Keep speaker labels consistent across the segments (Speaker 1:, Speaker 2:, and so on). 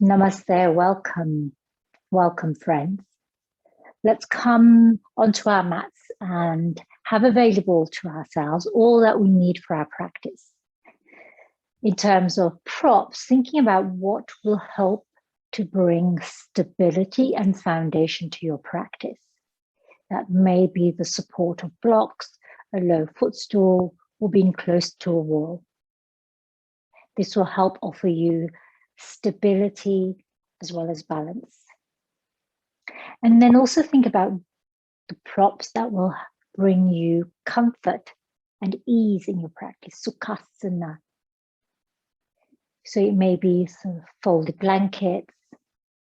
Speaker 1: Namaste, welcome friends. Let's come onto our mats and have available to ourselves all that we need for our practice. In terms of props, thinking about what will help to bring stability and foundation to your practice. That may be the support of blocks, a low footstool, or being close to a wall. This will help offer you stability as well as balance. And then also think about the props that will bring you comfort and ease in your practice, Sukhasana. So it may be some folded blankets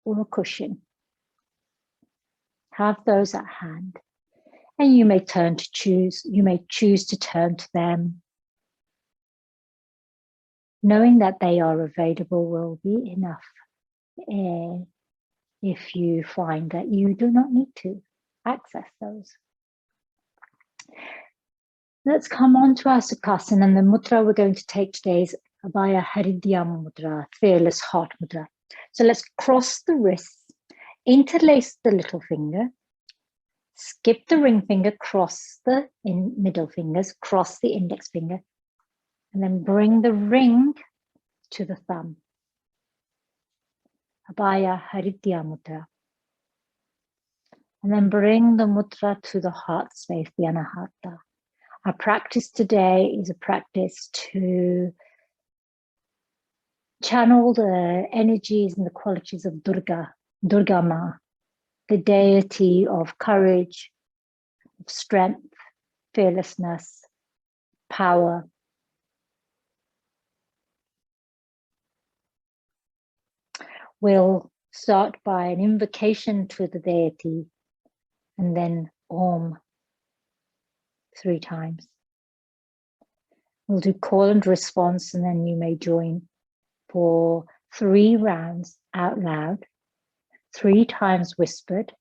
Speaker 1: or a cushion. Have those at hand. And you may choose to turn to them. Knowing that they are available will be enough if you find that you do not need to access those. Let's come on to our Sukhasana, and the mudra we're going to take today is Abhaya Haridya Mudra, Fearless Heart Mudra. So let's cross the wrists, interlace the little finger, skip the ring finger, cross the middle fingers, cross the index finger, and then bring the ring to the thumb. Abhaya Haridya Mudra. And then bring the mudra to the heart space, the Anahata. Our practice today is a practice to channel the energies and the qualities of Durga Ma, the deity of courage, of strength, fearlessness, power. We'll start by an invocation to the deity and then Om 3 times. We'll do call and response, and then you may join for 3 rounds out loud, 3 times whispered,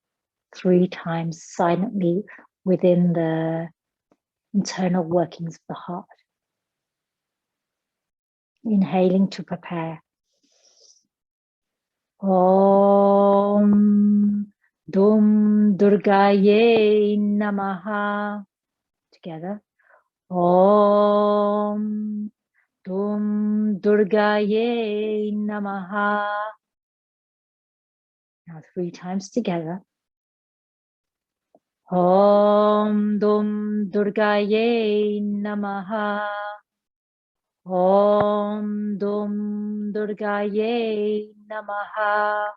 Speaker 1: 3 times silently within the internal workings of the heart. Inhaling to prepare. Om Dum Durgayei Namah. Together. Om Dum Durgayei Namah. Now 3 times together. Om Dum Durgayei Namah. Om Dum Durgayei Namah.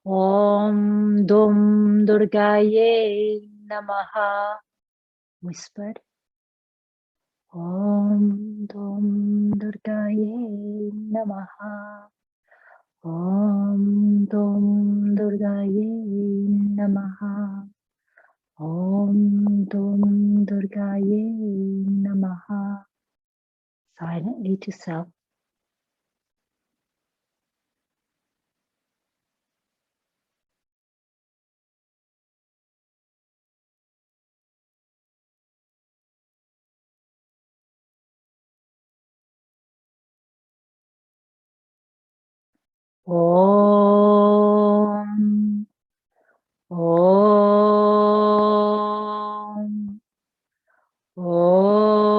Speaker 1: Om Dum Durgayei Namah. Whispered. Om Dum Durgayei Namah. Om Dum Durgayei Namah. Om Dum Durgayei Namah. Silently to self. Om. Om. Om.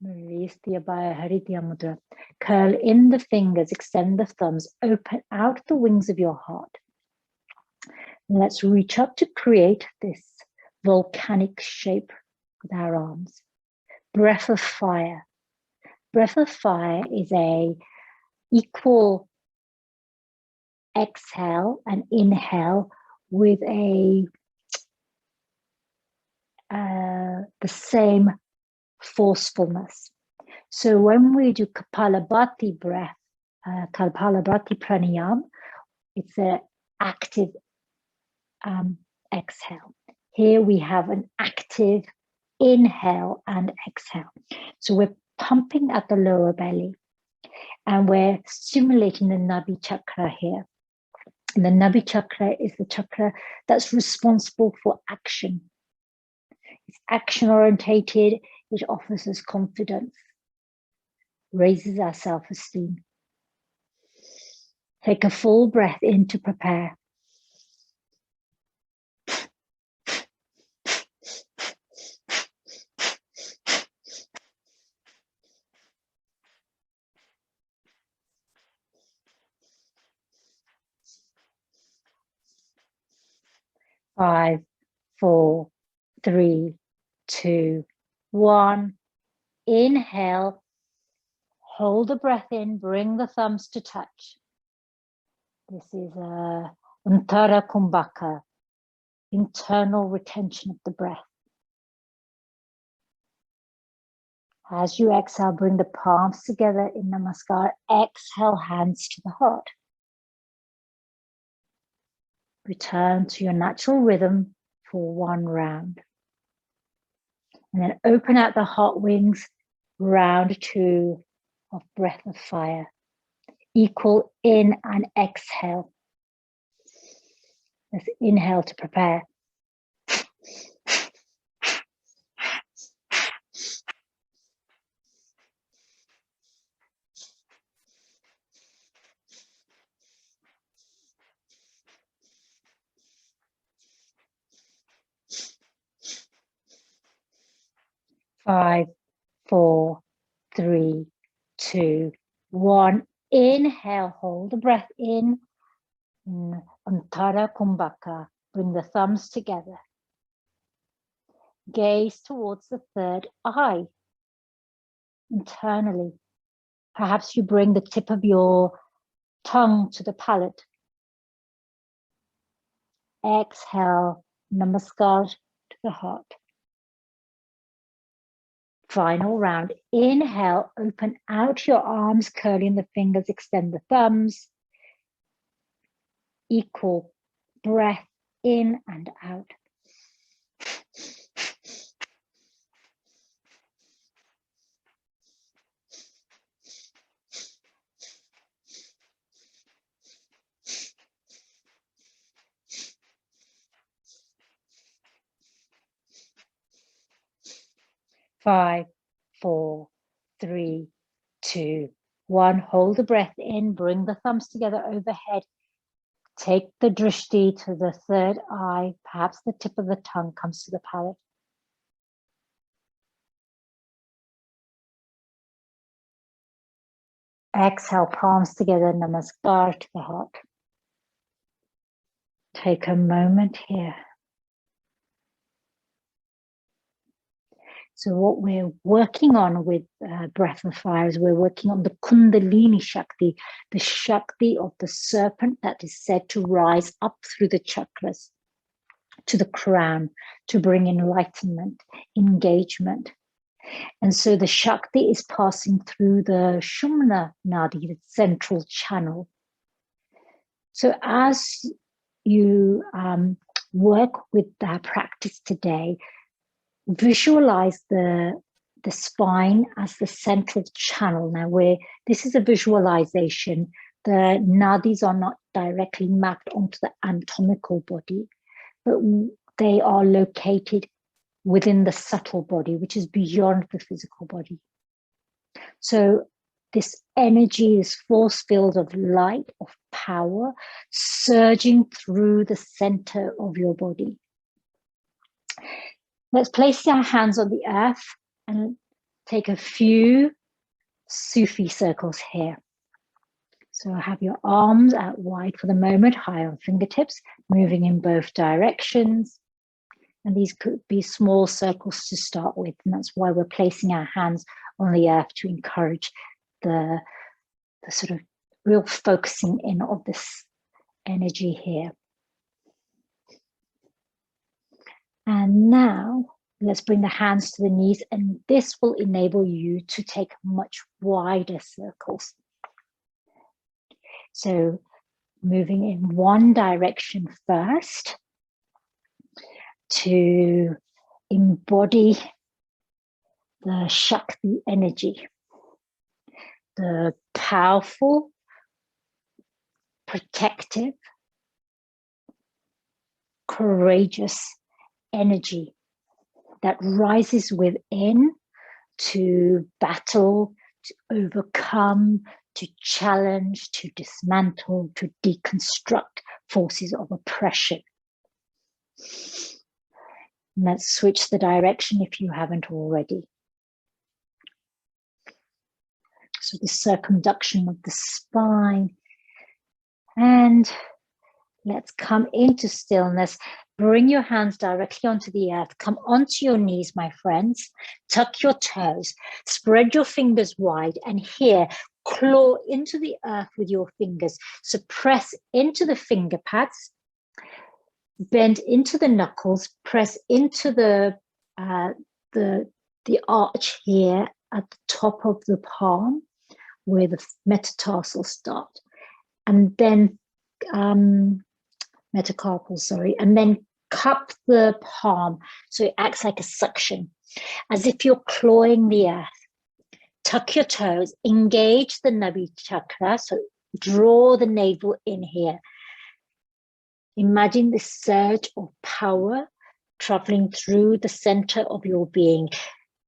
Speaker 1: Release the Abhaya Haridya Mudra. Curl in the fingers, extend the thumbs, open out the wings of your heart. And let's reach up to create this volcanic shape with our arms. Breath of fire. Breath of fire is a equal exhale and inhale with the same forcefulness. So when we do Kapalabhati breath, Kapalabhati pranayam, it's an active exhale. Here we have an active inhale and exhale. So we're pumping at the lower belly and we're stimulating the Nabi Chakra here. And the Nabi Chakra is the chakra that's responsible for action. It's action orientated. It offers us confidence, raises our self-esteem. Take a full breath in to prepare. Five, 4, 3, 2, 1. Inhale. Hold the breath in. Bring the thumbs to touch. This is a Uttara Kumbhaka, internal retention of the breath. As you exhale, bring the palms together in Namaskar. Exhale, hands to the heart. Return to your natural rhythm for 1 round. And then open out the heart wings, round 2 of breath of fire. Equal in and exhale. Let's inhale to prepare. Five, 4, 3, 2, 1. Inhale, hold the breath in. Uttara Kumbhaka. Bring the thumbs together. Gaze towards the third eye. Internally. Perhaps you bring the tip of your tongue to the palate. Exhale, Namaskar to the heart. Final round. Inhale, open out your arms, curling the fingers, extend the thumbs. Equal breath in and out. Five, 4, 3, 2, 1. Hold the breath in, bring the thumbs together overhead. Take the drishti to the third eye. Perhaps the tip of the tongue comes to the palate. Exhale, palms together, Namaskar to the heart. Take a moment here. So what we're working on with Breath of Fire is we're working on the Kundalini Shakti, the Shakti of the serpent that is said to rise up through the chakras to the crown, to bring enlightenment, engagement. And so the Shakti is passing through the Shumna Nadi, the central channel. So as you work with that practice today, visualize the spine as the central channel. Now, this is a visualization. The nadis are not directly mapped onto the anatomical body, but they are located within the subtle body, which is beyond the physical body. So this energy, this force field of light, of power, surging through the center of your body. Let's place our hands on the earth and take a few Sufi circles here. So have your arms out wide for the moment, high on fingertips, moving in both directions. And these could be small circles to start with. And that's why we're placing our hands on the earth to encourage the sort of real focusing in of this energy here. And now let's bring the hands to the knees, and this will enable you to take much wider circles. So moving in one direction first to embody the Shakti energy, the powerful, protective, courageous energy that rises within to battle, to overcome, to challenge, to dismantle, to deconstruct forces of oppression. And let's switch the direction if you haven't already. So the circumduction of the spine. And let's come into stillness. Bring your hands directly onto the earth. Come onto your knees, my friends. Tuck your toes. Spread your fingers wide. And here, claw into the earth with your fingers. So press into the finger pads. Bend into the knuckles. Press into the arch here at the top of the palm, where the metatarsals start. And then metacarpal, sorry, and then cup the palm so it acts like a suction, as if you're clawing the earth. Tuck your toes, engage the Nabi Chakra, so draw the navel in here. Imagine this surge of power traveling through the center of your being.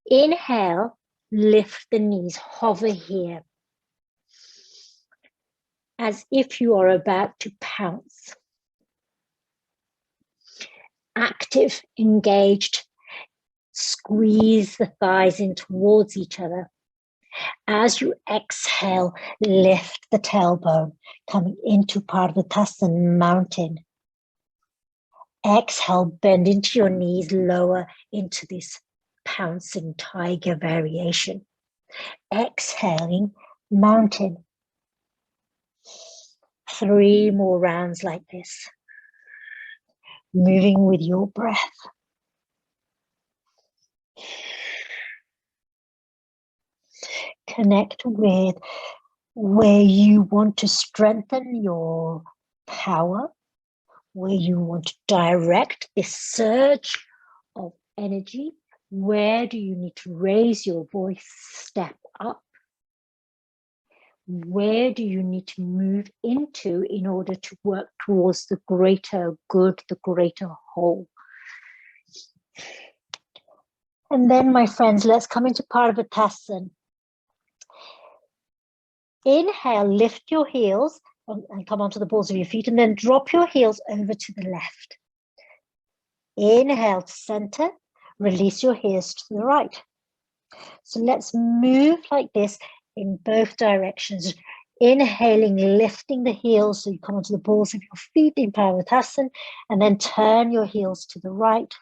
Speaker 1: Inhale, lift the knees, hover here, as if you are about to pounce. Active, engaged, squeeze the thighs in towards each other. As you exhale, lift the tailbone, coming into Karpatasana, mountain. Exhale, bend into your knees, lower into this pouncing tiger variation. Exhaling, mountain. 3 more rounds like this. Moving with your breath. Connect with where you want to strengthen your power, where you want to direct this surge of energy. Where do you need to raise your voice, step up? Where do you need to move into in order to work towards the greater good, the greater whole? And then, my friends, let's come into Karpatasana. Inhale, lift your heels and come onto the balls of your feet, and then drop your heels over to the left. Inhale to center, release your heels to the right. So let's move like this in both directions. Inhaling, lifting the heels so you come onto the balls of your feet in Karpatasana, and then turn your heels to the right,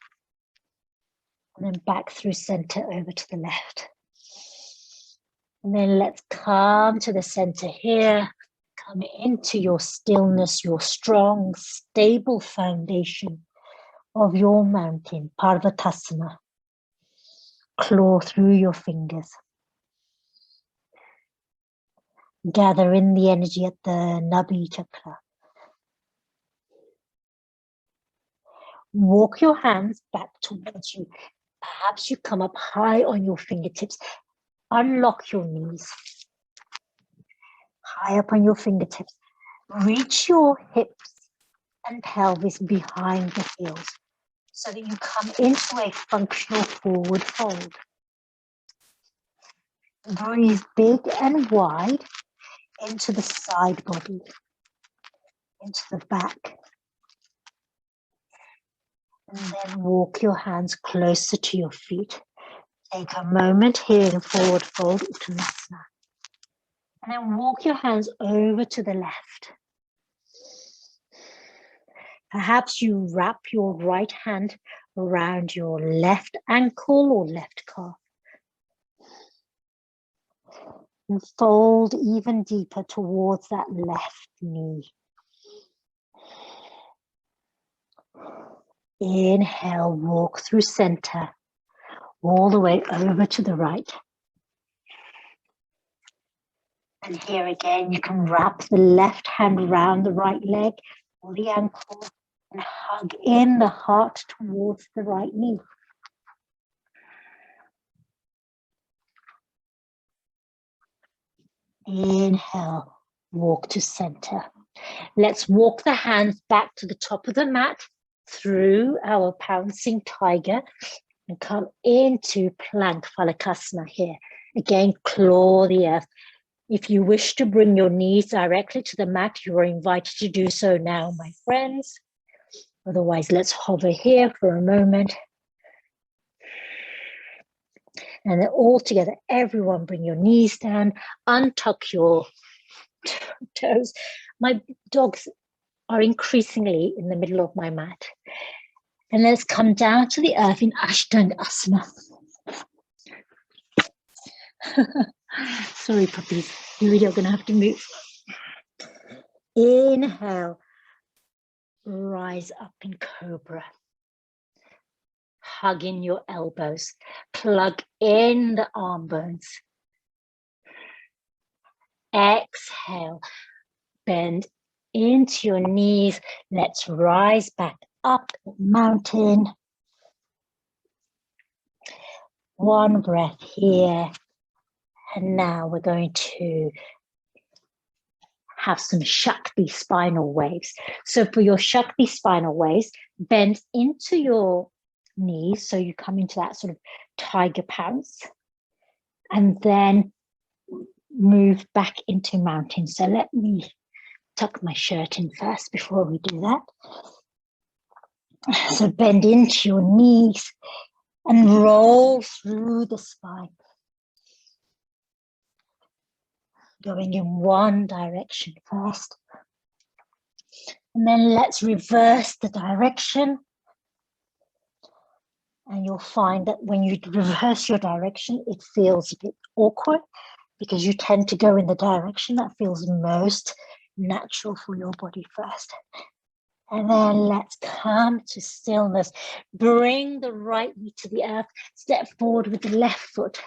Speaker 1: and then back through center over to the left. And then let's come to the center here. Come into your stillness, your strong, stable foundation of your mountain, Karpatasana. Claw through your fingers. Gather in the energy at the Nabi Chakra. Walk your hands back towards you. Perhaps you come up high on your fingertips. Unlock your knees. High up on your fingertips. Reach your hips and pelvis behind the heels so that you come into a functional forward fold. Breathe big and wide into the side body, into the back. And then walk your hands closer to your feet. Take a moment here in forward fold, Uttanasana. And then walk your hands over to the left. Perhaps you wrap your right hand around your left ankle or left calf. And fold even deeper towards that left knee. Inhale, walk through center, all the way over to the right. And here again, you can wrap the left hand around the right leg or the ankle and hug in the heart towards the right knee. Inhale, walk to center. Let's walk the hands back to the top of the mat through our pouncing tiger. And come into plank Balasana here. Again, claw the earth. If you wish to bring your knees directly to the mat, you are invited to do so now, my friends. Otherwise, let's hover here for a moment. And then all together, everyone bring your knees down, untuck your toes. My dogs are increasingly in the middle of my mat. And let's come down to the earth in Skandasana. Sorry, puppies. You really are going to have to move. Inhale. Rise up in cobra. Hug in your elbows. Plug in the arm bones. Exhale. Bend into your knees. Let's rise back up mountain. One breath here. And now we're going to have some Shakti spinal waves. So for your Shakti spinal waves, bend into your knees. So you come into that sort of tiger pounce. And then move back into mountain. So let me tuck my shirt in first before we do that. So bend into your knees and roll through the spine. Going in one direction first. And then let's reverse the direction. And you'll find that when you reverse your direction, it feels a bit awkward because you tend to go in the direction that feels most natural for your body first. And then let's come to stillness. Bring the right knee to the earth. Step forward with the left foot.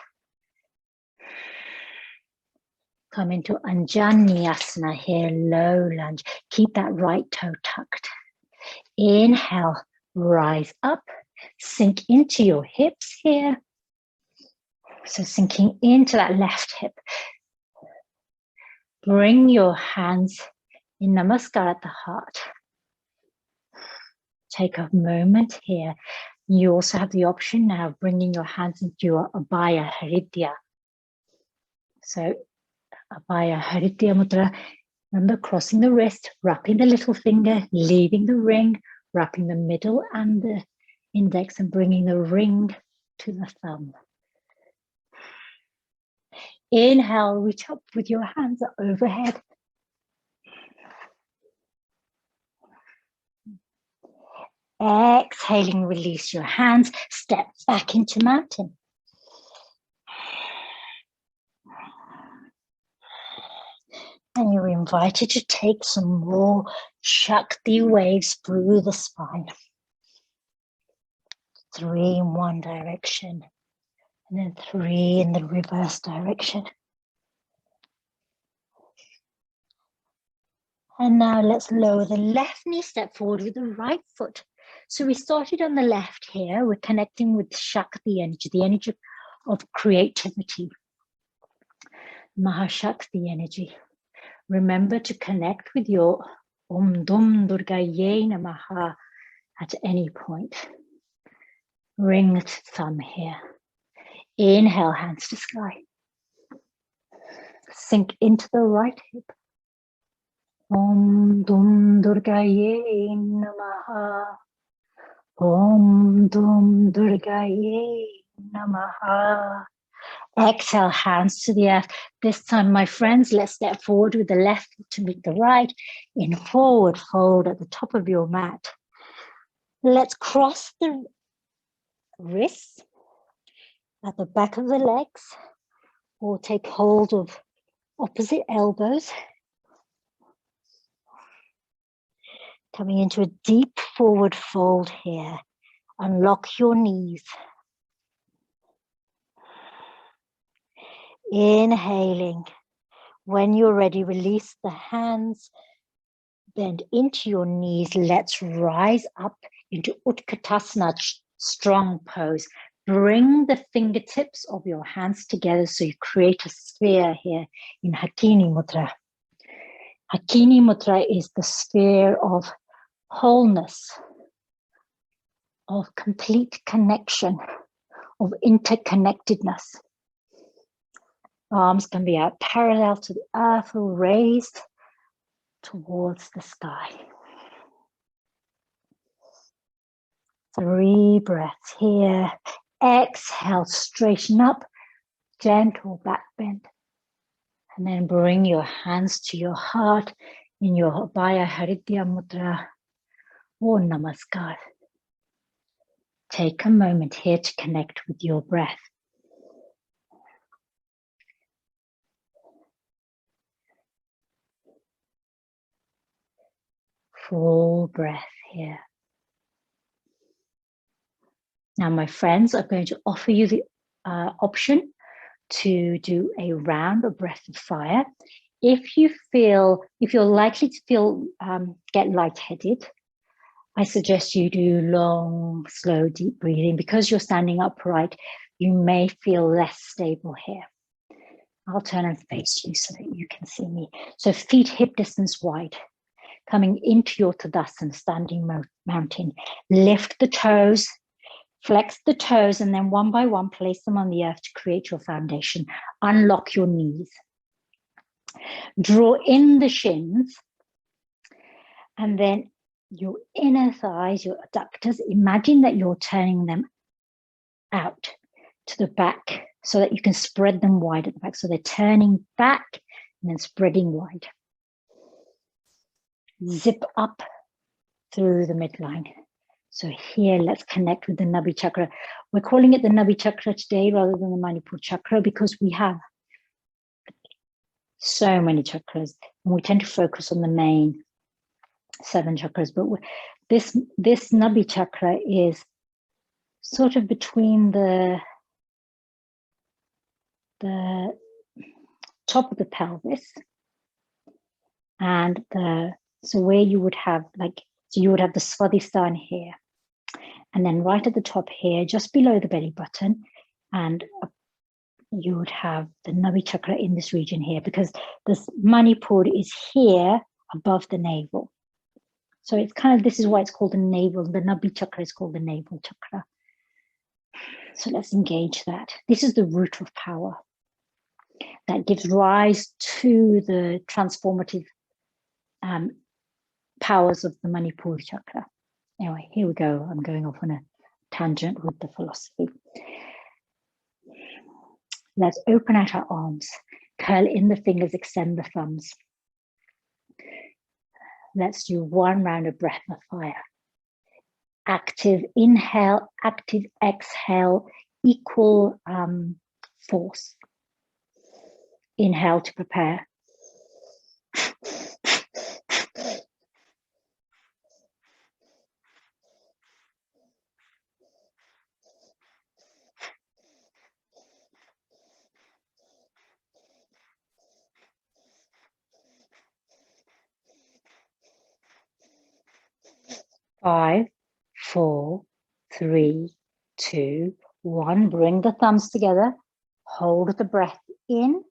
Speaker 1: Come into Anjaneyasana here, low lunge. Keep that right toe tucked. Inhale, rise up. Sink into your hips here. So sinking into that left hip. Bring your hands in Namaskar at the heart. Take a moment here. You also have the option now of bringing your hands into your Abhaya Hridya. So Abhaya Hridya Mudra. Remember, crossing the wrist, wrapping the little finger, leaving the ring, wrapping the middle and the index and bringing the ring to the thumb. Inhale, reach up with your hands overhead. Exhaling, release your hands, step back into mountain. And you're invited to take some more Shakti waves through the spine. 3 in one direction, and then 3 in the reverse direction. And now let's lower the left knee, step forward with the right foot. So we started on the left here. We're connecting with Shakti energy, the energy of creativity. Maha Shakti energy. Remember to connect with your Dum Durgayei Namah at any point. Ring thumb here. Inhale, hands to sky. Sink into the right hip. Dum Durgayei Namah. Dum Durgayei Namah. Exhale, hands to the earth. This time, my friends, let's step forward with the left to meet the right. In forward fold at the top of your mat. Let's cross the wrists at the back of the legs, or take hold of opposite elbows. Coming into a deep forward fold here. Unlock your knees. Inhaling. When you're ready, release the hands. Bend into your knees. Let's rise up into Utkatasana, strong pose. Bring the fingertips of your hands together so you create a sphere here in Hakini Mudra. Hakini Mudra is the sphere of wholeness, of complete connection, of interconnectedness. Arms can be out parallel to the earth or raised towards the sky. 3 breaths here. Exhale, straighten up, gentle back bend. And then bring your hands to your heart in your Abhaya Haridya Mudra or Namaskar. Take a moment here to connect with your breath. Full breath here. Now, my friends, I'm going to offer you the option to do a round of breath of fire. If you're likely to feel, get lightheaded, I suggest you do long, slow, deep breathing. Because you're standing upright, you may feel less stable here. I'll turn and face you so that you can see me. So feet hip distance wide. Coming into your Tadasana, standing mountain. Lift the toes, flex the toes, and then one by one, place them on the earth to create your foundation. Unlock your knees. Draw in the shins, and then your inner thighs, your adductors, imagine that you're turning them out to the back so that you can spread them wide at the back. So they're turning back and then spreading wide. Zip up through the midline. So here, let's connect with the Nabi Chakra. We're calling it the Nabi Chakra today rather than the Manipur Chakra because we have so many chakras and we tend to focus on the main 7 chakras. But this Nabi Chakra is sort of between the top of the pelvis and so where you would have you would have the Svadhisthana here, and then right at the top here, just below the belly button, and you would have the Nabi Chakra in this region here, because this Manipur is here above the navel. So it's this is why it's called the navel. The Nabi Chakra is called the navel chakra. So let's engage that. This is the root of power that gives rise to the transformative powers of the Manipur chakra. Anyway, here we go. I'm going off on a tangent with the philosophy. Let's open out our arms, curl in the fingers, extend the thumbs. Let's do 1 round of breath of fire. Active inhale, active exhale, equal force. Inhale to prepare. Five, 4, 3, 2, 1. Bring the thumbs together. Hold the breath in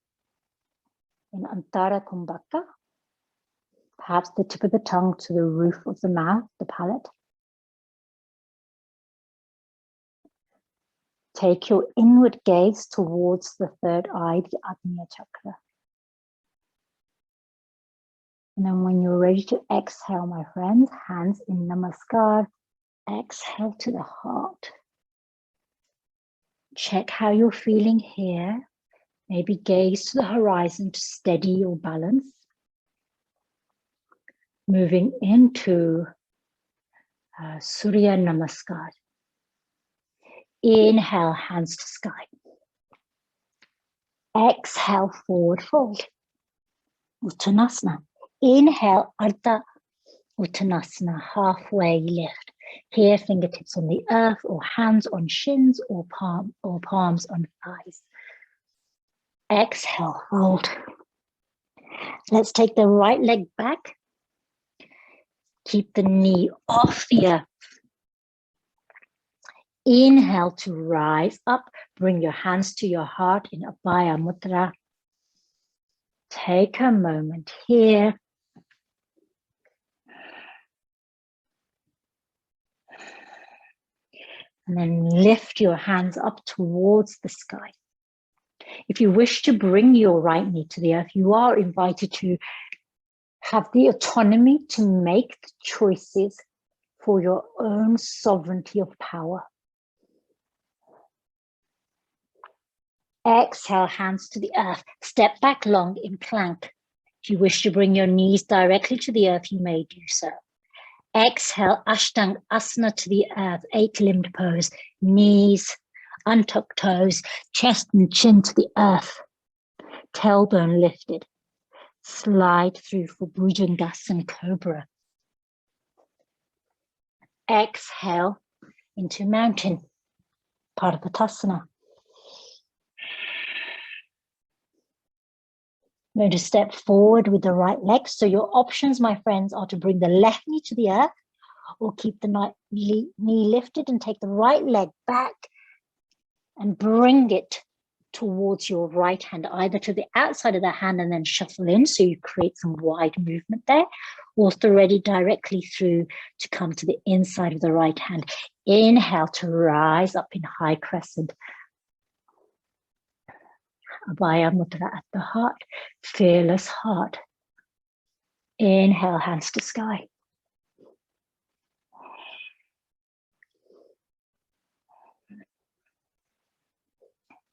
Speaker 1: Antara Kumbhaka. Perhaps the tip of the tongue to the roof of the mouth, the palate. Take your inward gaze towards the 3rd eye, the Agnya Chakra. And then when you're ready to exhale, my friends, hands in Namaskar, exhale to the heart. Check how you're feeling here. Maybe gaze to the horizon to steady your balance. Moving into Surya Namaskar. Inhale, hands to sky. Exhale, forward fold. Uttanasana. Inhale, Ardha Uttanasana, halfway lift. Here, fingertips on the earth, or hands on shins, or palms on thighs. Exhale, hold. Let's take the right leg back. Keep the knee off the earth. Inhale to rise up. Bring your hands to your heart in Abhaya Mudra. Take a moment here. And then lift your hands up towards the sky. If you wish to bring your right knee to the earth, you are invited to have the autonomy to make the choices for your own sovereignty of power. Exhale, hands to the earth. Step back long in plank. If you wish to bring your knees directly to the earth, you may do so. Exhale, Ashtanga to the earth, 8-limbed pose. Knees, untucked toes, chest and chin to the earth. Tailbone lifted. Slide through for Bhujangasana Cobra. Exhale into mountain, Karpatasana. I'm going to step forward with the right leg. So your options, my friends, are to bring the left knee to the earth or keep the knee lifted and take the right leg back and bring it towards your right hand, either to the outside of the hand and then shuffle in so you create some wide movement there, or thread it directly through to come to the inside of the right hand. Inhale to rise up in high crescent. Abhaya Mudra at the heart, fearless heart. Inhale, hands to sky.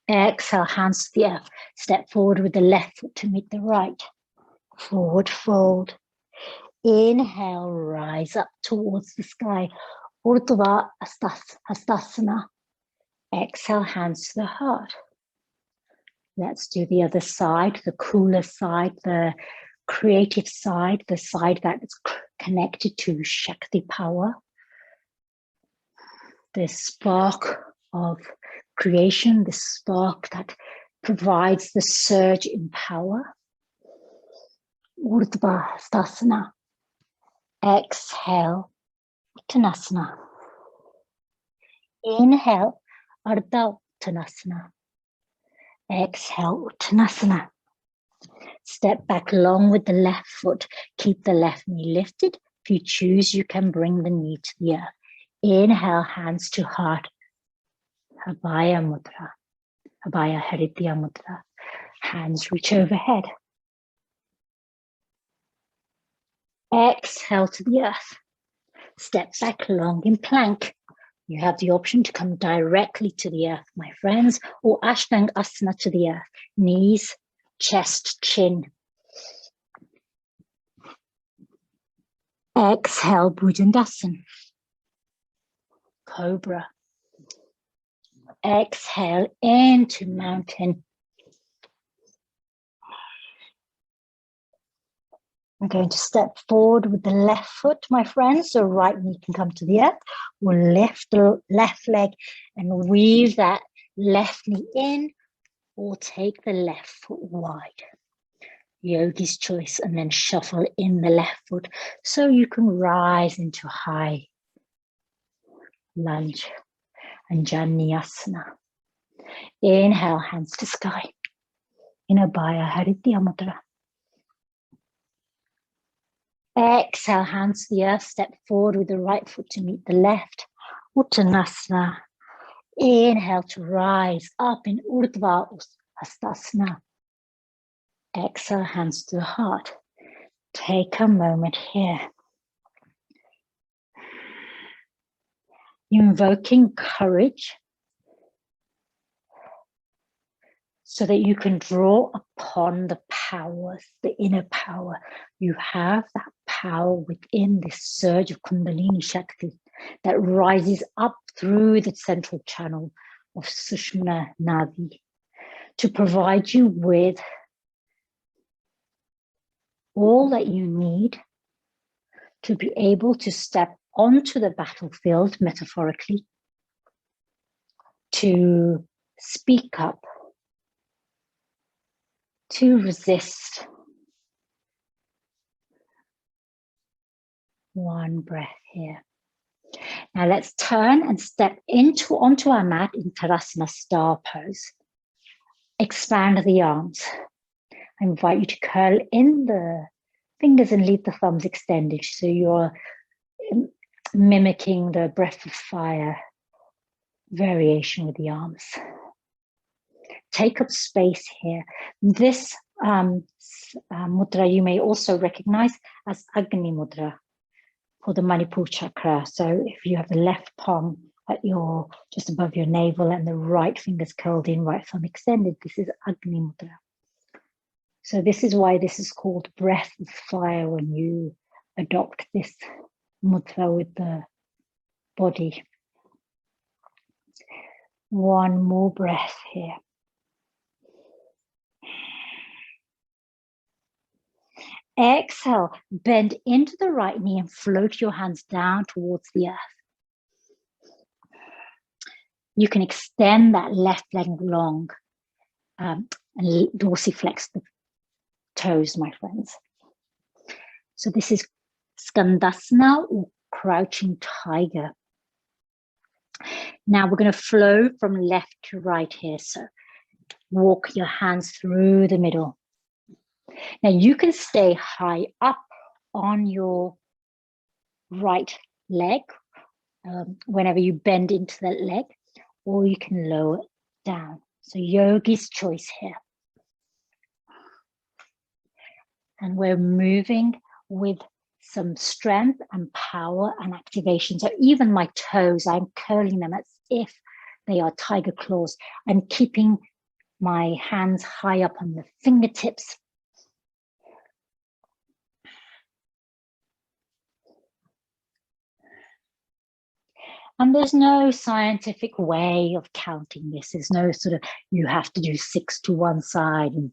Speaker 1: Exhale, hands to the earth. Step forward with the left foot to meet the right. Forward fold. Inhale, rise up towards the sky. Urdhva Hastasana. Exhale, hands to the heart. Let's do the other side, the cooler side, the creative side, the side that is connected to Shakti power. The spark of creation, the spark that provides the surge in power. Urdhva Hastasana. Exhale, Uttanasana. Inhale, Ardha Uttanasana. Exhale, Uttanasana. Step back long with the left foot. Keep the left knee lifted. If you choose, you can bring the knee to the earth. Inhale, hands to heart. Abhaya Mudra. Abhaya Haritya Mudra. Hands reach overhead. Exhale to the earth. Step back long in plank. You have the option to come directly to the earth, my friends, or Ashtanga to the earth. Knees, chest, chin. Exhale, Bhujangasana. Cobra. Exhale into mountain. I'm going to step forward with the left foot, my friends, so right knee can come to the earth. We'll lift the left leg and weave that left knee in, or take the left foot wide. Yogi's choice, and then shuffle in the left foot so you can rise into high lunge and Janiyasana. Inhale, hands to sky. In Abhaya Haritya Mudra. Exhale, hands to the earth. Step forward with the right foot to meet the left. Uttanasana. Inhale to rise up in Urdhva Hastasana. Exhale, hands to the heart. Take a moment here. Invoking courage so that you can draw upon the powers, the inner power. You have that power within this surge of Kundalini Shakti that rises up through the central channel of Sushumna Nadi to provide you with all that you need to be able to step onto the battlefield, metaphorically, to speak up, to resist. One breath here. Now let's turn and step onto our mat in Tarasana star pose. Expand the arms. I invite you to curl in the fingers and leave the thumbs extended, so you're mimicking the breath of fire variation with the arms. Take up space here. This mudra you may also recognize as Hakini Mudra for the Manipur chakra. So if you have the left palm at your just above your navel and the right fingers curled in, right thumb extended, this is Hakini Mudra. So this is why this is called breath of fire when you adopt this mudra with the body. One more breath here. Exhale, bend into the right knee and float your hands down towards the earth. You can extend that left leg long and dorsiflex the toes, my friends. So this is Skandasana or crouching tiger. Now we're going to flow from left to right here. So walk your hands through the middle. Now you can stay high up on your right leg whenever you bend into that leg, or you can lower it down. So yogi's choice here. And we're moving with some strength and power and activation. So even my toes, I'm curling them as if they are tiger claws. I'm keeping my hands high up on the fingertips. And there's no scientific way of counting this. There's no sort of, you have to do 6 to one side and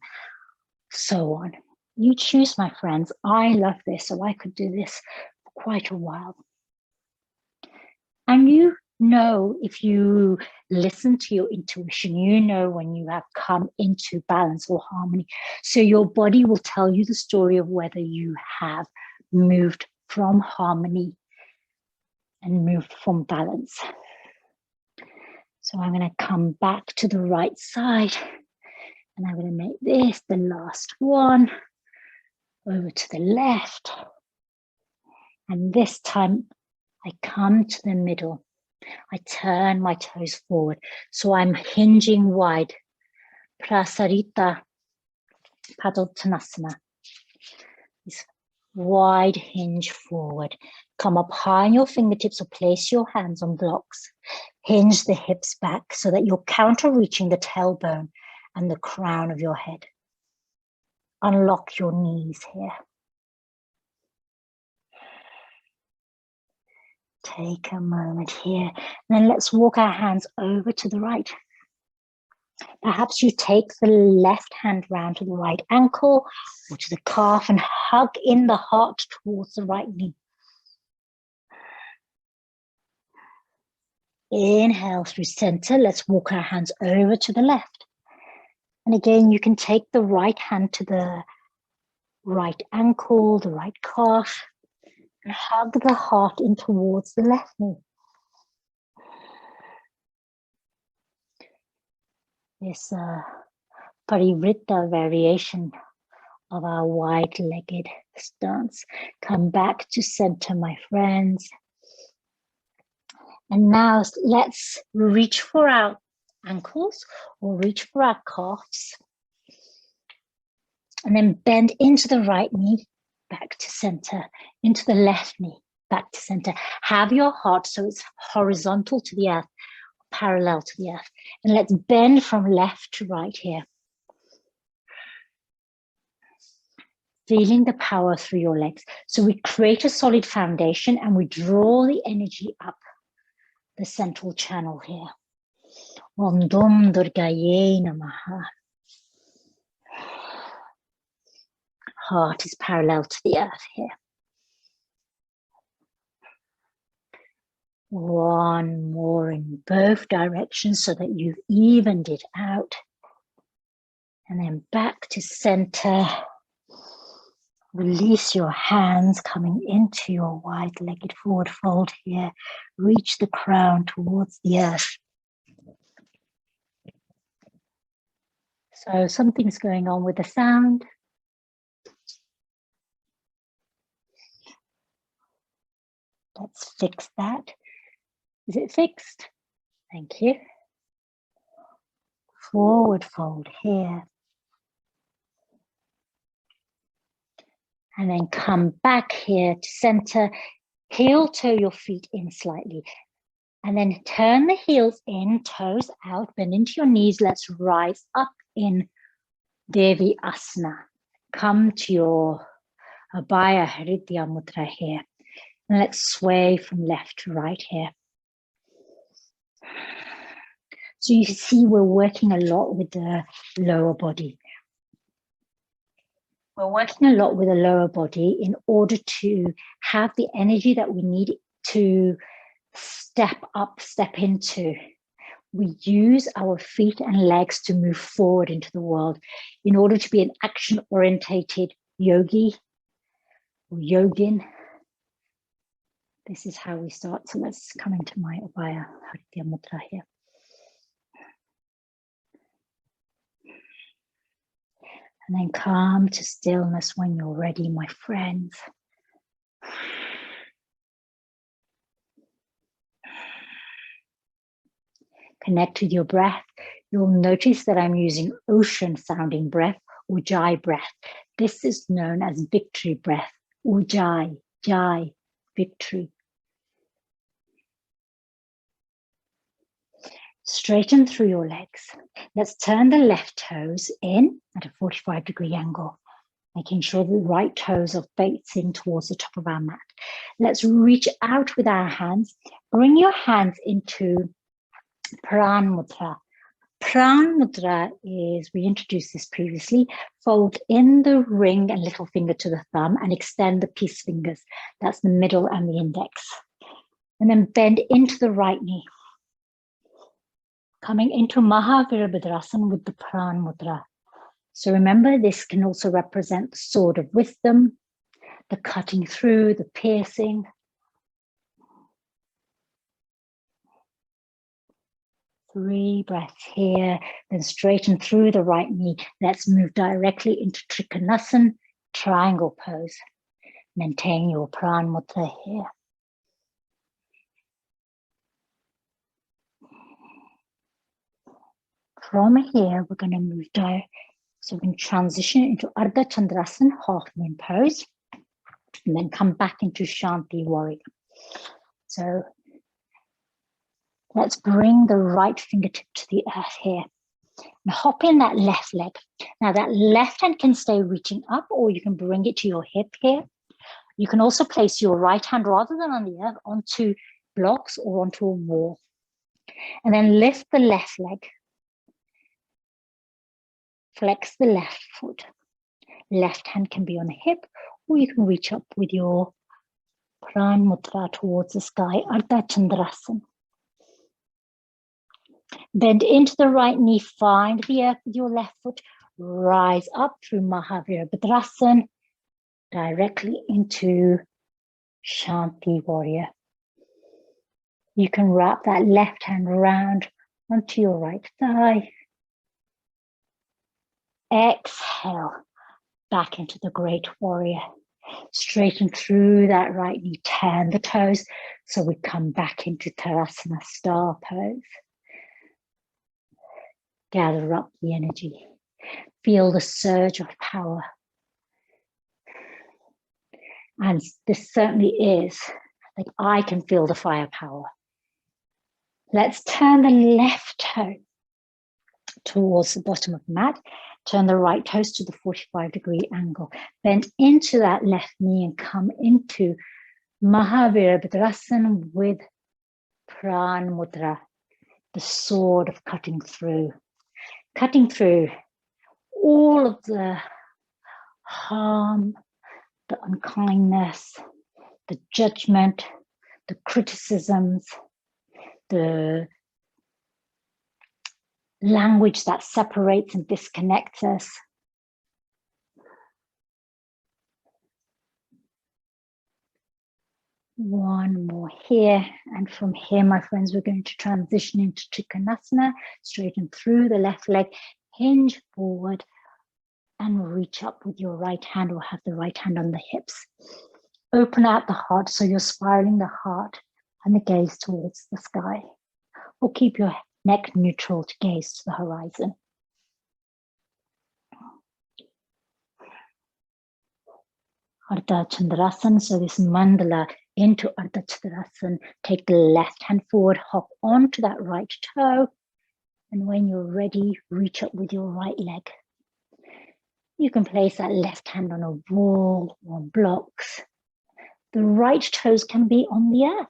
Speaker 1: so on. You choose, my friends. I love this, so I could do this for quite a while. And you know, if you listen to your intuition, you know when you have come into balance or harmony. So your body will tell you the story of whether you have moved from harmony and moved from balance. So I'm going to come back to the right side and I'm going to make this the last one. Over to the left. And this time I come to the middle. I turn my toes forward. So I'm hinging wide. Prasarita Padottanasana. This wide hinge forward. Come up high on your fingertips or place your hands on blocks. Hinge the hips back so that you're counter-reaching the tailbone and the crown of your head. Unlock your knees here. Take a moment here. And then let's walk our hands over to the right. Perhaps you take the left hand round to the right ankle or to the calf and hug in the heart towards the right knee. Inhale through center. Let's walk our hands over to the left. And again, you can take the right hand to the right ankle, the right calf, and hug the heart in towards the left knee. This Parivrtta variation of our wide-legged stance. Come back to center, my friends. And now let's reach for our ankles or reach for our calves. And then bend into the right knee, back to center, into the left knee, back to center. Have your heart so it's horizontal to the earth, parallel to the earth. And let's bend from left to right here. Feeling the power through your legs. So we create a solid foundation and we draw the energy up the central channel here. Dum Durgayei Namah. Heart is parallel to the earth here. One more in both directions so that you've evened it out. And then back to center. Release your hands coming into your wide-legged forward fold here. Reach the crown towards the earth. So something's going on with the sound. Let's fix that. Is it fixed? Thank you. Forward fold here. And then come back here to center. Heel toe your feet in slightly. And then turn the heels in, toes out, bend into your knees. Let's rise up in Devi Asana. Come to your Abhaya Hridaya Mudra here. And let's sway from left to right here. So you see we're working a lot with the lower body. We're working a lot with the lower body in order to have the energy that we need to step up, step into. We use our feet and legs to move forward into the world in order to be an action-orientated yogi or yogin. This is how we start. So let's come into my Abhaya Hridaya Mudra here. And then come to stillness when you're ready, my friends. Connect with your breath. You'll notice that I'm using ocean sounding breath, Ujjayi breath. This is known as victory breath, Ujjayi, Jai, victory. Straighten through your legs. Let's turn the left toes in at a 45-degree angle, making sure the right toes are facing towards the top of our mat. Let's reach out with our hands. Bring your hands into Pran Mudra. Pran Mudra is, we introduced this previously, fold in the ring and little finger to the thumb and extend the peace fingers. That's the middle and the index. And then bend into the right knee. Coming into Maha Virabhadrasana with the Pran Mudra. So remember, this can also represent the sword of wisdom, the cutting through, the piercing. Three breaths here, then straighten through the right knee. Let's move directly into Trikonasana, triangle pose. Maintain your Pran Mudra here. From here, we're going to move down. So we can transition into Ardha Chandrasana, half moon pose, and then come back into Shanti Warrior. So let's bring the right fingertip to the earth here. And hop in that left leg. Now that left hand can stay reaching up, or you can bring it to your hip here. You can also place your right hand rather than on the earth onto blocks or onto a wall. And then lift the left leg. Flex the left foot. Left hand can be on the hip, or you can reach up with your Pran Mudra towards the sky, Ardha Chandrasana. Bend into the right knee, find the earth with your left foot, rise up through Maha Virabhadrasana, directly into Shanti Warrior. You can wrap that left hand around onto your right thigh. Exhale, back into the Great Warrior. Straighten through that right knee, turn the toes, so we come back into Tarasana, star pose. Gather up the energy. Feel the surge of power. And this certainly is, like, I can feel the firepower. Let's turn the left toe towards the bottom of the mat. Turn the right toes to the 45-degree angle. Bend into that left knee and come into Maha Virabhadrasana with Pran Mudra, the sword of cutting through. Cutting through all of the harm, the unkindness, the judgment, the criticisms, the language that separates and disconnects us. One more here, and from here, my friends, we're going to transition into Chicanasana. Straighten through the left leg, hinge forward, and reach up with your right hand, or have the right hand on the hips. Open out the heart, so you're spiraling the heart and the gaze towards the sky. or keep your neck neutral to gaze to the horizon. Ardha Chandrasana, so this mandala into Ardha Chandrasana. Take the left hand forward, hop onto that right toe. And when you're ready, reach up with your right leg. You can place that left hand on a wall or on blocks. The right toes can be on the earth,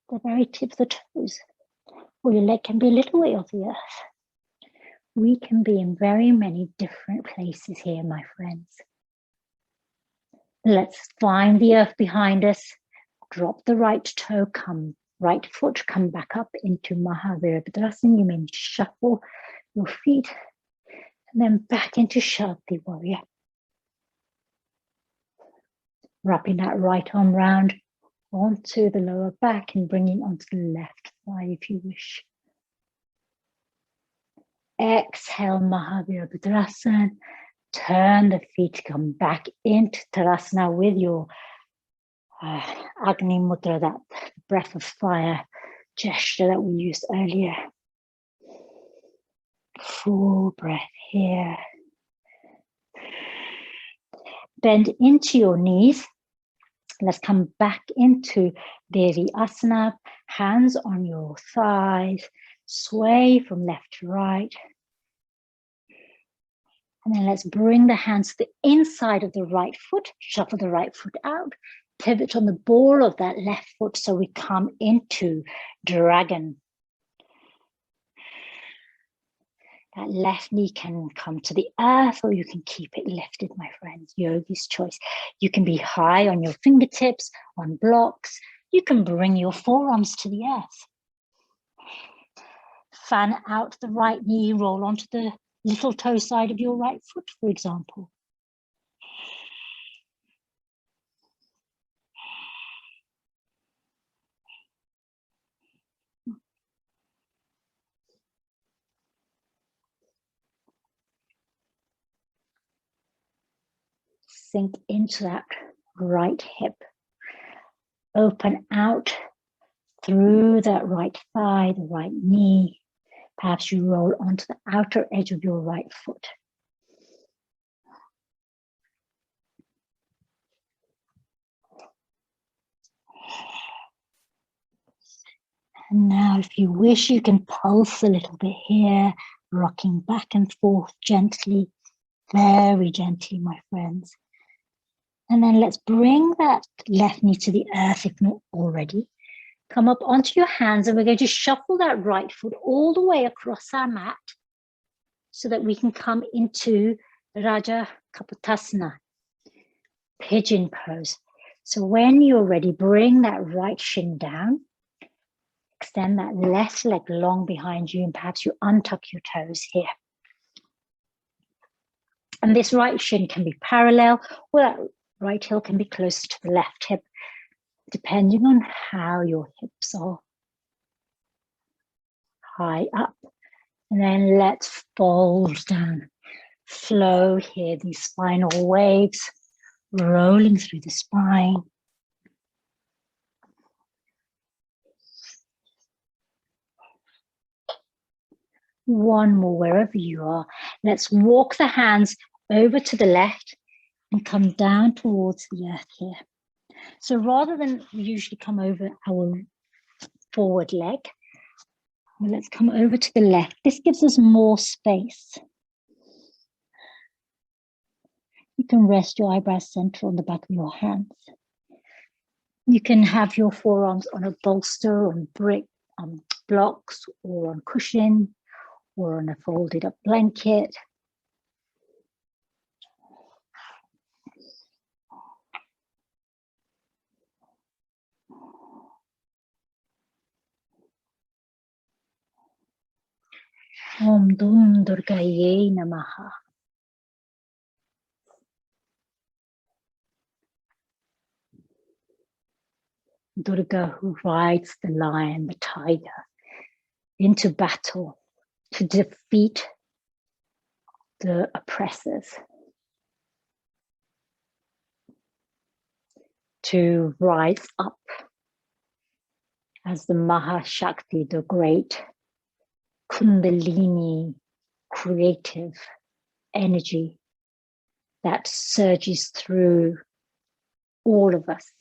Speaker 1: the very tip of the toes. Or your leg can be a little way off the earth. We can be in very many different places here, my friends. Let's find the earth behind us. Drop the right toe, right foot, come back up into Maha Virabhadrasana. You may shuffle your feet and then back into Shakti Warrior. Wrapping that right arm round onto the lower back and bringing onto the left thigh if you wish. Exhale, Maha Virabhadrasana. Turn the feet, come back into Tarasana with your Hakini Mudra, that breath of fire gesture that we used earlier. Full breath here. Bend into your knees. Let's come back into Devi Asana. Hands on your thighs. Sway from left to right. And then let's bring the hands to the inside of the right foot. Shuffle the right foot out. Pivot on the ball of that left foot so we come into dragon. That left knee can come to the earth or you can keep it lifted, my friends. Yogi's choice. You can be high on your fingertips, on blocks. You can bring your forearms to the earth. Fan out the right knee, roll onto the little toe side of your right foot, for example. Sink into that right hip. Open out through that right thigh, the right knee. Perhaps you roll onto the outer edge of your right foot. And now, if you wish, you can pulse a little bit here, rocking back and forth gently, very gently, my friends. And then let's bring that left knee to the earth, if not already. Come up onto your hands, and we're going to shuffle that right foot all the way across our mat so that we can come into Raja Kapatasana, pigeon pose. So when you're ready, bring that right shin down. Extend that left leg long behind you, and perhaps you untuck your toes here. And this right shin can be parallel, or that right heel can be closer to the left hip, depending on how your hips are. High up. And then let's fold down. Flow here, these spinal waves rolling through the spine. One more wherever you are. Let's walk the hands over to the left and come down towards the earth here. So rather than we usually come over our forward leg, let's come over to the left. This gives us more space. You can rest your eyebrows center on the back of your hands. You can have your forearms on a bolster, on brick, on blocks, or on cushion, or on a folded up blanket. Dum Durgayei Namah. Durga, who rides the lion, the tiger, into battle to defeat the oppressors, to rise up as the Maha Shakti, the great Kundalini creative energy that surges through all of us.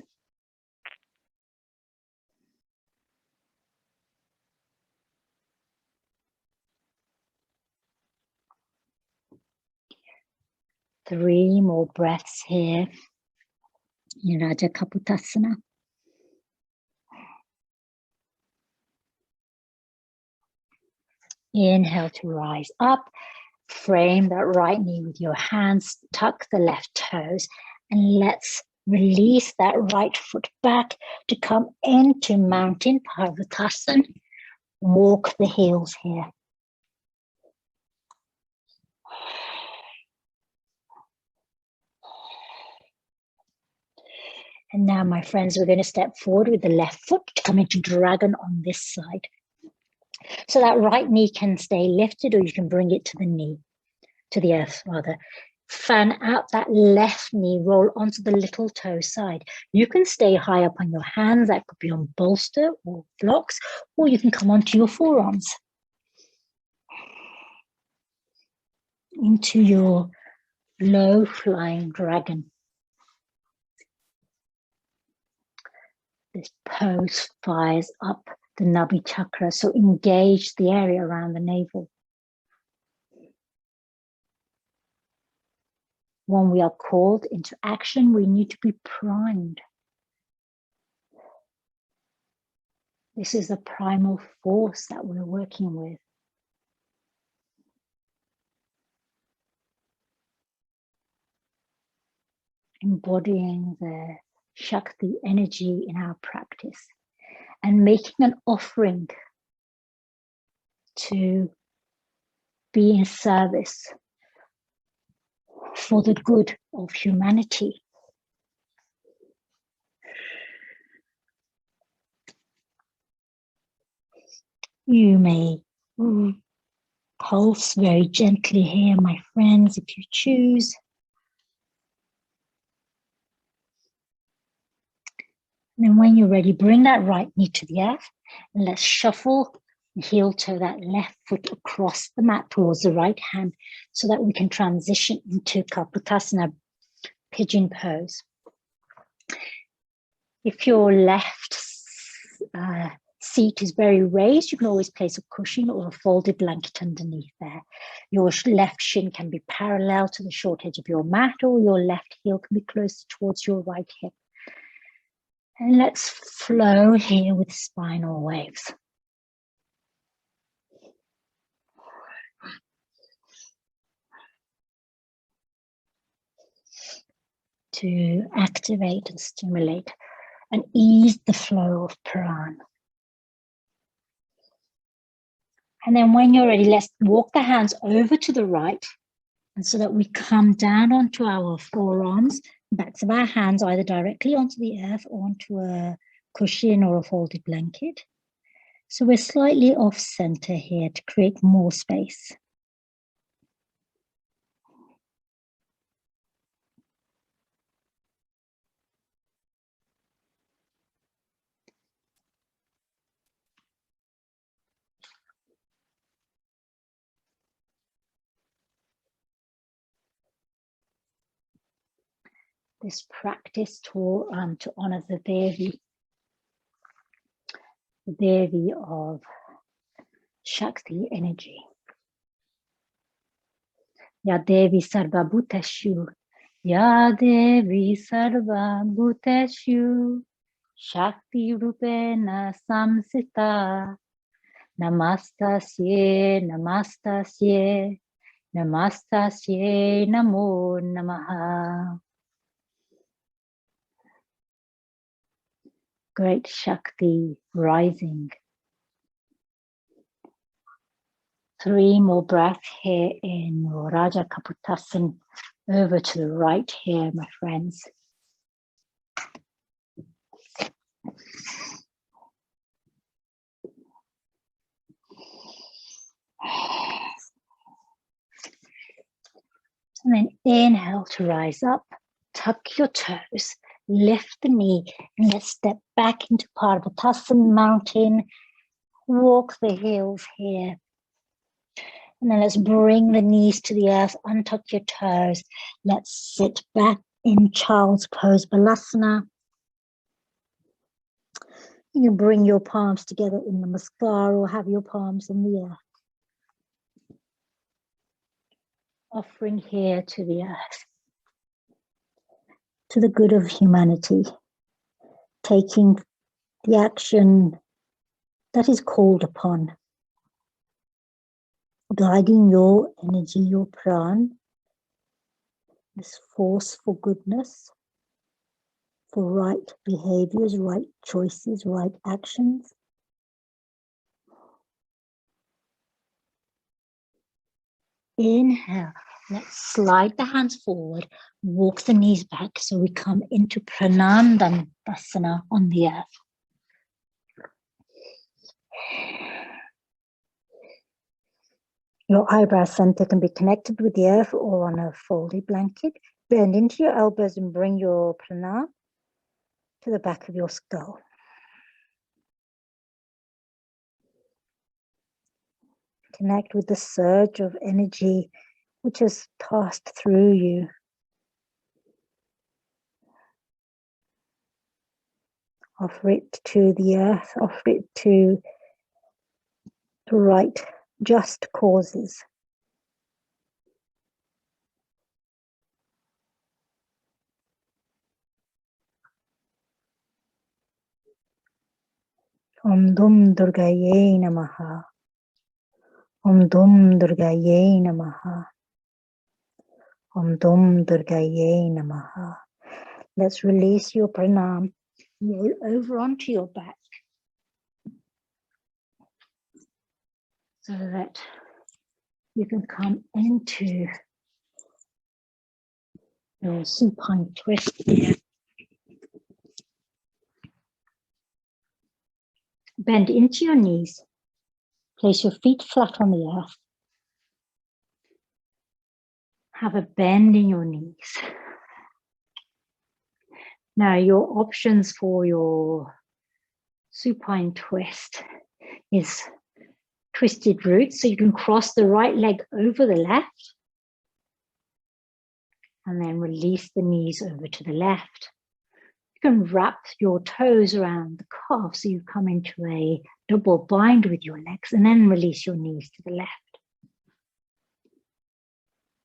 Speaker 1: Three more breaths here in Kapatasana. Inhale to rise up. Frame that right knee with your hands. Tuck the left toes. And let's release that right foot back to come into mountain Karpatasana. Walk the heels here. And now, my friends, we're going to step forward with the left foot to come into dragon on this side. So that right knee can stay lifted, or you can bring it to the knee, to the earth rather. Fan out that left knee, roll onto the little toe side. You can stay high up on your hands, that could be on bolster or blocks, or you can come onto your forearms. Into your low flying dragon. This pose fires up the Nabi Chakra, so engage the area around the navel. When we are called into action, we need to be primed. This is the primal force that we're working with. Embodying the Shakti energy in our practice and making an offering to be in service for the good of humanity. You may pulse very gently here, my friends, if you choose. And then when you're ready, bring that right knee to the earth and let's shuffle and heel toe that left foot across the mat towards the right hand so that we can transition into Kapatasana, pigeon pose. If your left seat is very raised, you can always place a cushion or a folded blanket underneath there. Your left shin can be parallel to the short edge of your mat, or your left heel can be closer towards your right hip. And let's flow here with spinal waves. To activate and stimulate and ease the flow of prana. And then when you're ready, let's walk the hands over to the right, and so that we come down onto our forearms, backs of our hands, either directly onto the earth or onto a cushion or a folded blanket. So we're slightly off center here to create more space. This practice to honor the Deity of Shakti energy. Ya Devi Sarva Bhuteshu, Ya Devi Sarva Bhuteshu, Shakti Rupena Samsita, Namastasye, Namastasye, Namastasye, Namo Namaha. Great Shakti rising. 3 more breaths here in Raja Kapatasana. Over to the right here, my friends. And then inhale to rise up. Tuck your toes. lift the knee, and let's step back into Karpatasana mountain. Walk the heels here. And then let's bring the knees to the earth, untuck your toes. Let's sit back in child's pose, Balasana. You bring your palms together in Namaskar or have your palms on the earth. Offering here to the earth, to the good of humanity, taking the action that is called upon, guiding your energy, your pran, this force for goodness, for right behaviors, right choices, right actions. Inhale, let's slide the hands forward, walk the knees back so we come into Pranandasana on the earth. Your eyebrow center can be connected with the earth or on a folded blanket. Bend into your elbows and bring your prana to the back of your skull. Connect with the surge of energy which has passed through you. Offer it to the earth, offer it to the right, just causes. Dum Durgayei Namah. Dum Durgayei Namah. Dum Durgayei Namah. Let's release your pranam. Roll over onto your back so that you can come into your supine twist here. Bend into your knees. Place your feet flat on the earth. Have a bend in your knees. Now your options for your supine twist is twisted roots. So you can cross the right leg over the left and then release the knees over to the left. You can wrap your toes around the calf so you come into a double bind with your legs and then release your knees to the left.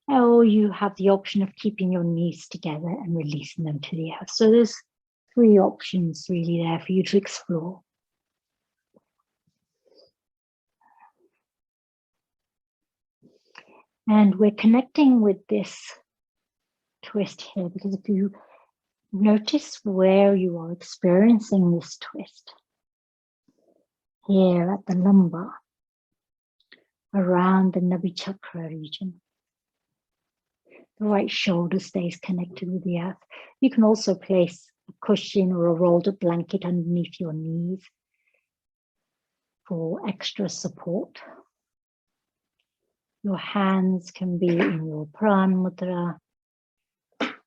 Speaker 1: Or you have the option of keeping your knees together and releasing them to the earth. So there's 3 options really there for you to explore. And we're connecting with this twist here because if you notice where you are experiencing this twist, here at the lumbar, around the Nabi Chakra region, the right shoulder stays connected with the earth. You can also place a cushion or a rolled up blanket underneath your knees for extra support. Your hands can be in your Pran Mudra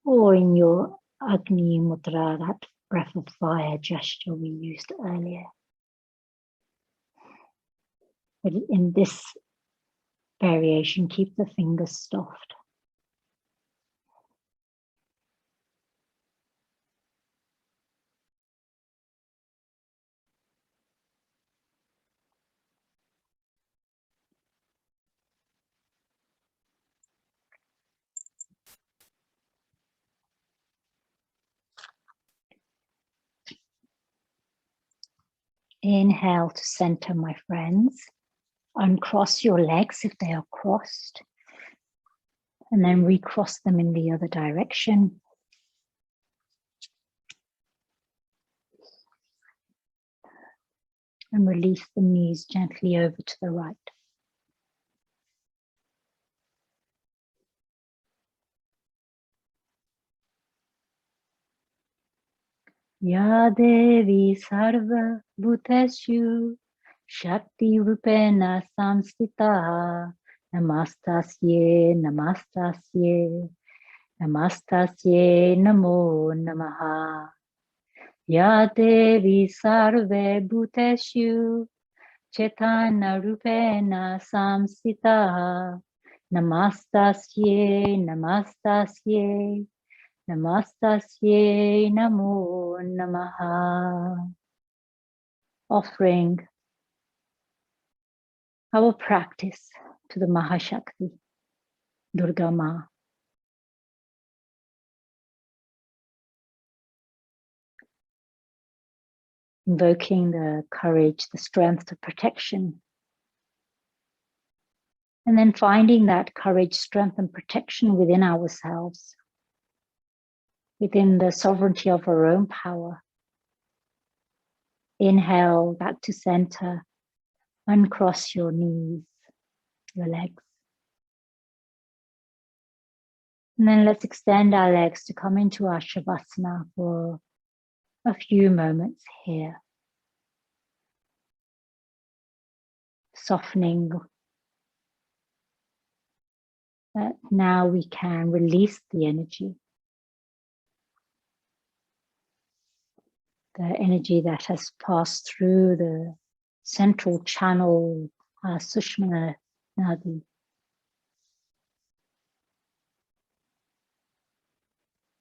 Speaker 1: or in your Hakini Mudra, that breath of fire gesture we used earlier. But in this variation, keep the fingers soft. Inhale to center, my friends. Uncross your legs if they are crossed, and then recross them in the other direction. And release the knees gently over to the right. Ya Devi Sarva Bhuteshu Shakti Rupena Samstita Namastasye Namastasye Namastasye namo namaha. Ya Devi sarve bhuteshu Chaitanya rupena samsita. Namastasye, namastasye, namastasye namo namaha. Offering our practice to the Maha Shakti, Durga Ma. Invoking the courage, the strength, the protection. And then finding that courage, strength, and protection within ourselves, within the sovereignty of our own power. Inhale back to center. Uncross your knees, your legs. And then let's extend our legs to come into our Shavasana for a few moments here. Softening that now we can release the energy. The energy that has passed through the central channel, our Sushumna Nadi.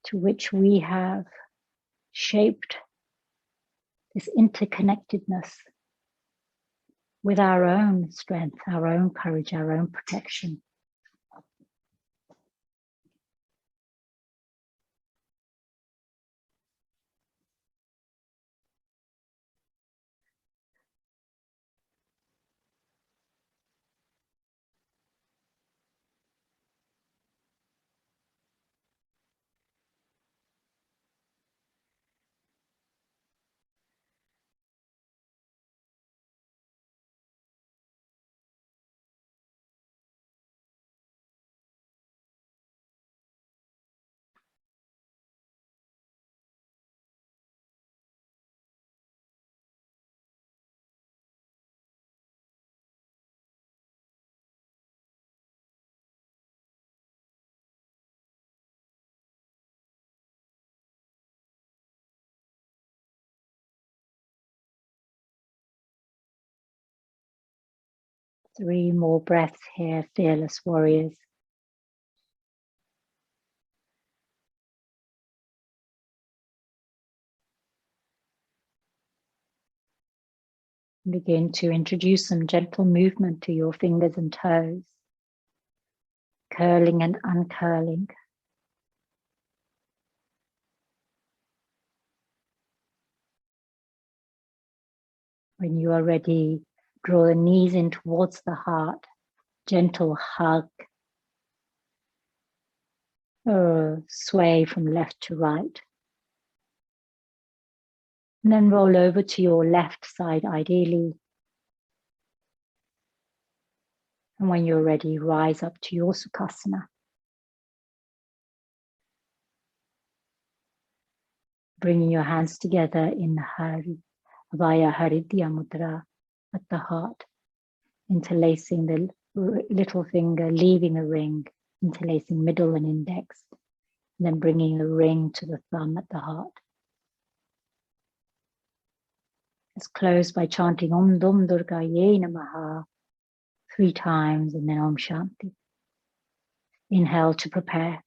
Speaker 1: To which we have shaped this interconnectedness with our own strength, our own courage, our own protection. Three more breaths here, fearless warriors. Begin to introduce some gentle movement to your fingers and toes, curling and uncurling. When you are ready, draw the knees in towards the heart, gentle hug, or sway from left to right. And then roll over to your left side, ideally. And when you're ready, rise up to your Sukhasana. Bringing your hands together in Abhaya Haridya Mudra at the heart, interlacing the little finger, leaving a ring, interlacing middle and index, and then bringing the ring to the thumb at the heart. Let's close by chanting Dum Durgayei Namah 3 times and then Om Shanti. Inhale to prepare.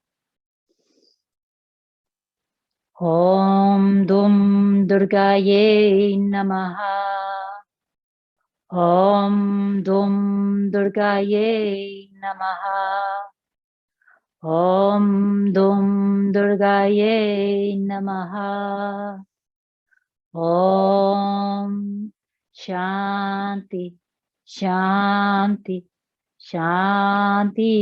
Speaker 1: Om Dum Durgayei Namah. Om Dum Durgayei Namah. Om Dum Durgayei Namah. Om Shanti, Shanti, Shanti.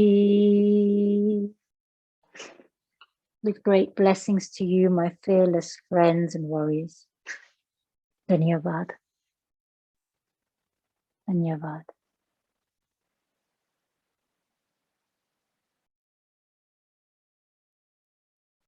Speaker 1: With great blessings to you, my fearless friends and warriors. Dhanyavad. Dhanyavad.